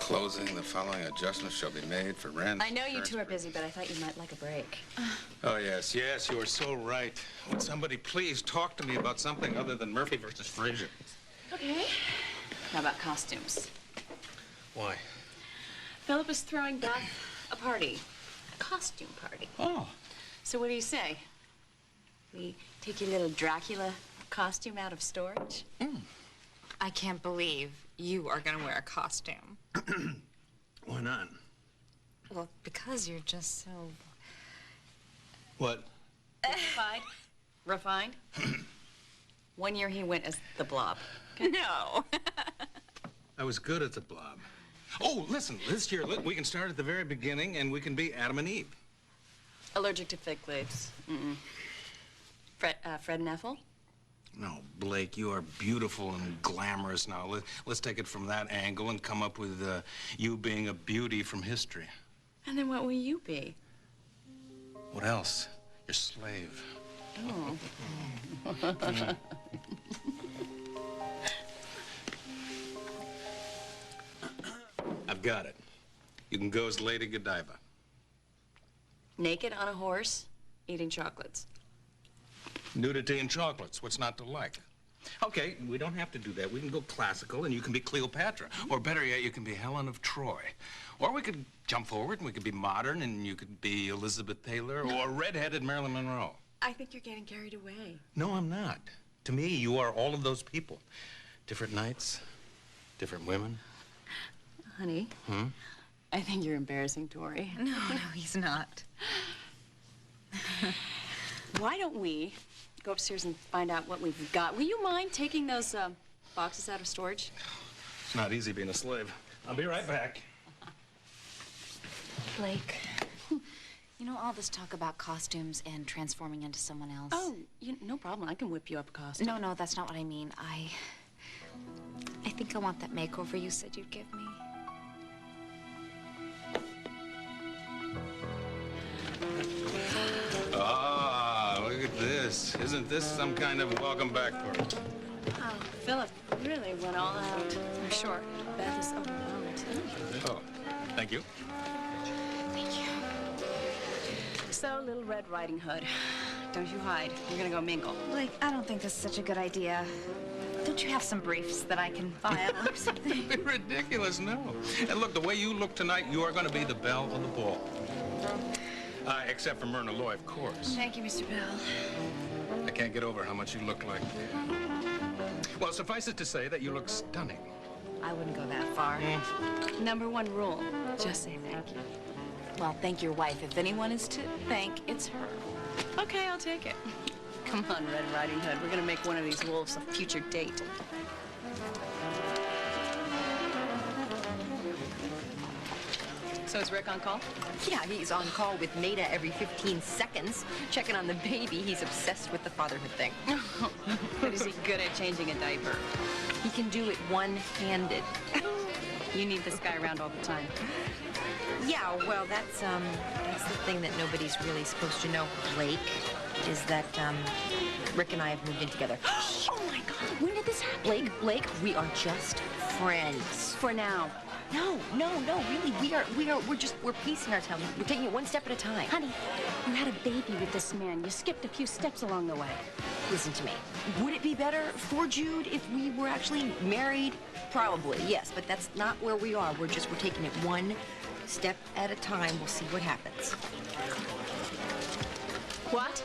closing, the following adjustments shall be made for rent. I know you two are busy, but I thought you might like a break. Oh, yes, yes, you are so right. Would somebody please talk to me about something other than Murphy versus Frazier? Okay. How about costumes? Why? Philip is throwing Beth a party. A costume party. Oh. So what do you say? We take your little Dracula costume out of storage? I can't believe you are gonna wear a costume. Why not? Well, because you're just so... What? Refined? Refined? 1 year he went as the Blob. No. I was good at the Blob. Oh, listen, this year we can start at the very beginning and we can be Adam and Eve. Allergic to fig leaves. Fred and Ethel? No, Blake, you are beautiful and glamorous now. Let's take it from that angle and come up with you being a beauty from history. And then what will you be? What else? Your slave. Oh. I've got it. You can go as Lady Godiva. Naked on a horse, eating chocolates. Nudity and chocolates. What's not to like? Okay, we don't have to do that. We can go classical, and you can be Cleopatra. Or better yet, you can be Helen of Troy. Or we could jump forward, and we could be modern, and you could be Elizabeth Taylor or redheaded Marilyn Monroe. I think you're getting carried away. No, I'm not. To me, you are all of those people. Different nights, different women. Honey, I think you're embarrassing Tory. No, he's not. Why don't we go upstairs and find out what we've got? Will you mind taking those boxes out of storage? It's not easy being a slave. I'll be right back. Blake, you know all this talk about costumes and transforming into someone else? Oh, no problem. I can whip you up a costume. No, that's not what I mean. I think I want that makeover you said you'd give me. Ah, look at this. Isn't this some kind of welcome back party? Oh, Philip really went all out. I'm sure Beth is overwhelmed. Oh, thank you. Thank you. So, Little Red Riding Hood, don't you hide. We're gonna go mingle. Blake, I don't think this is such a good idea. Don't you have some briefs that I can file or something? Ridiculous, no. And look, the way you look tonight, you are going to be the belle of the ball. Except for Myrna Loy, of course. Thank you, Mr. Bell. I can't get over how much you look like. Well, suffice it to say that you look stunning. I wouldn't go that far. Number one rule, just say thank you. Well, thank your wife. If anyone is to thank, it's her. Okay, I'll take it. Come on, Red Riding Hood. We're gonna make one of these wolves a future date. So is Rick on call? Yeah, he's on call with Nada every 15 seconds, checking on the baby. He's obsessed with the fatherhood thing. But is he good at changing a diaper? He can do it one-handed. You need this guy around all the time. Yeah, well, that's the thing that nobody's really supposed to know, Blake, is that, Rick and I have moved in together. Oh, my God. When did this happen? Blake, we are just friends. For now. No, really, we're pacing our time. We're taking it one step at a time. Honey, you had a baby with this man. You skipped a few steps along the way. Listen to me. Would it be better for Jude if we were actually married? Probably, yes, but that's not where we are. We're taking it one step at a time. We'll see what happens. What?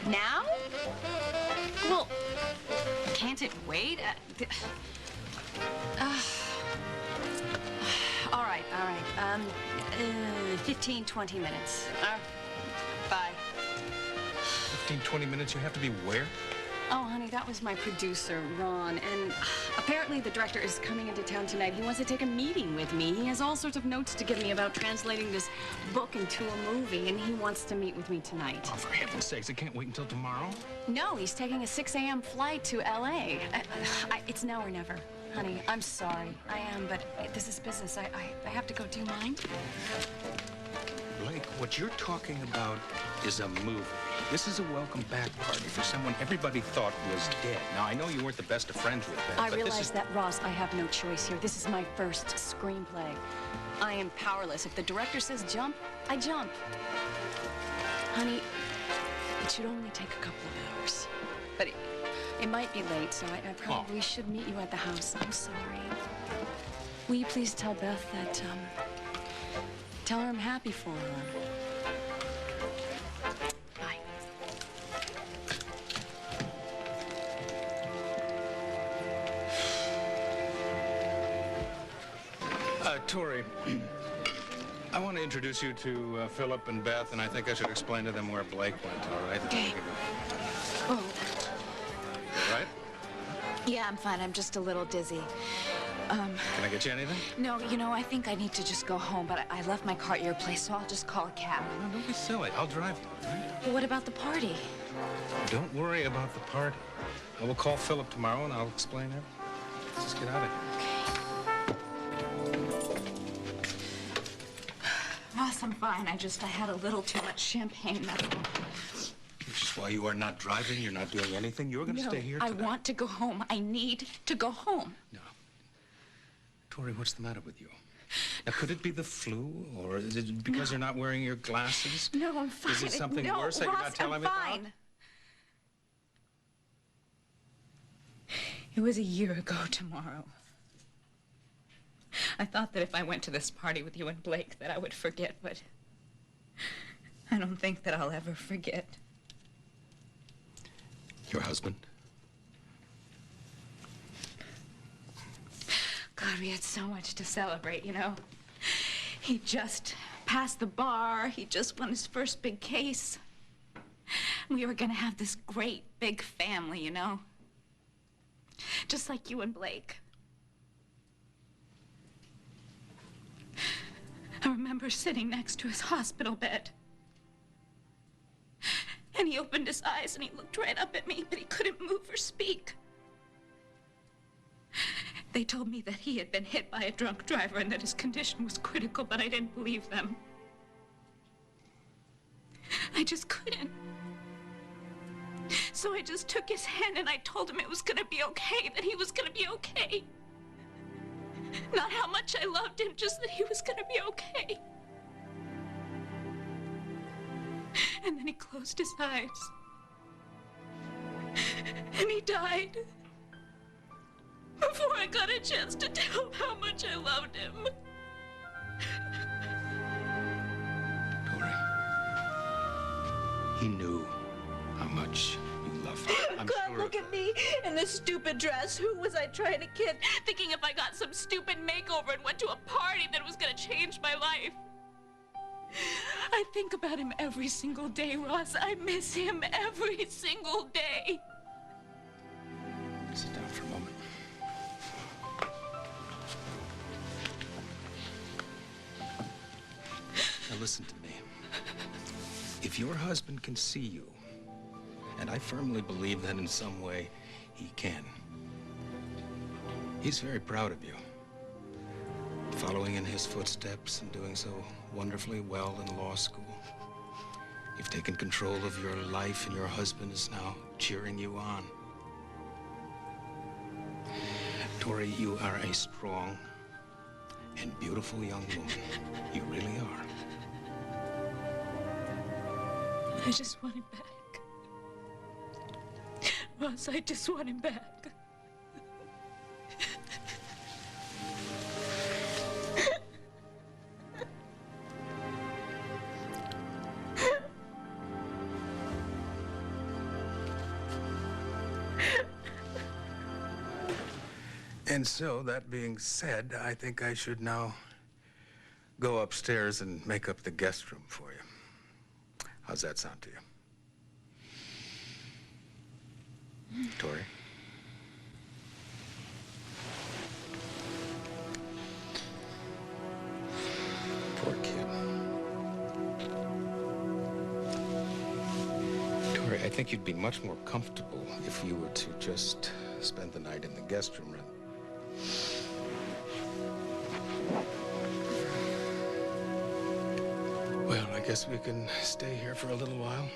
Now? Well, can't it wait? All right. 15, 20 minutes. Bye. 15, 20 minutes, you have to be where? Oh, honey, that was my producer, Ron, and apparently the director is coming into town tonight. He wants to take a meeting with me. He has all sorts of notes to give me about translating this book into a movie, and he wants to meet with me tonight. Oh, for heaven's sakes, it can't wait until tomorrow? No, he's taking a 6 a.m. flight to L.A. It's now or never. Honey, I'm sorry. I am, but this is business. I have to go. Do you mind? Blake, what you're talking about is a movie. This is a welcome back party for someone everybody thought was dead. Now, I know you weren't the best of friends with Beth, I but realize this is... that, Ross. I have no choice here. This is my first screenplay. I am powerless. If the director says jump, I jump. Honey, it should only take a couple of hours. But it might be late, so I probably should meet you at the house. I'm sorry. Will you please tell Beth that, tell her I'm happy for her. Bye. Tory, I want to introduce you to Philip and Beth, and I think I should explain to them where Blake went, all right? Okay. All Oh, right? yeah, I'm fine. I'm just a little dizzy. Can I get you anything? No, you know, I think I need to just go home, but I left my car at your place, so I'll just call a cab. No, don't be silly. I'll drive you, all right? But what about the party? Don't worry about the party. I will call Philip tomorrow, and I'll explain everything. Let's just get out of here. Ross, I'm fine. I had a little too much champagne, that's all. Which is why you are not driving, you're not doing anything. You're going to stay here I tonight. want to go home. I need to go home. No. Tory, what's the matter with you? Now, could it be the flu, or is it because you're not wearing your glasses? No, I'm fine. Is it something no, worse that Ross, you're not telling I'm me fine. about? It was a year ago tomorrow. I thought that if I went to this party with you and Blake that I would forget, but I don't think that I'll ever forget. Your husband? God, we had so much to celebrate, you know. He just passed the bar. He just won his first big case. We were gonna have this great big family, you know. Just like you and Blake. I remember sitting next to his hospital bed. And he opened his eyes and he looked right up at me, but he couldn't move or speak. They told me that he had been hit by a drunk driver and that his condition was critical, but I didn't believe them. I just couldn't. So I just took his hand and I told him it was gonna be okay, that he was gonna be okay. Not how much I loved him, just that he was gonna be okay. And then he closed his eyes. And he died. Before I got a chance to tell him how much I loved him. Tory, he knew how much you loved him. I'm God, sure look of at that. me in this stupid dress. Who was I trying to kid? Thinking if I got some stupid makeover and went to a party that was gonna change my life. I think about him every single day, Ross. I miss him every single day. Sit down for a moment. Now listen to me. If your husband can see you, and I firmly believe that in some way he can, he's very proud of you. Following in his footsteps and doing so wonderfully well in law school. You've taken control of your life and your husband is now cheering you on. Tory, you are a strong and beautiful young woman. You really are. I just want him back. Ross, I just want him back. And so, that being said, I think I should now go upstairs and make up the guest room for you. How's that sound to you? Tory? Poor kid. Tory, I think you'd be much more comfortable if you were to just spend the night in the guest room. Well, I guess we can stay here for a little while.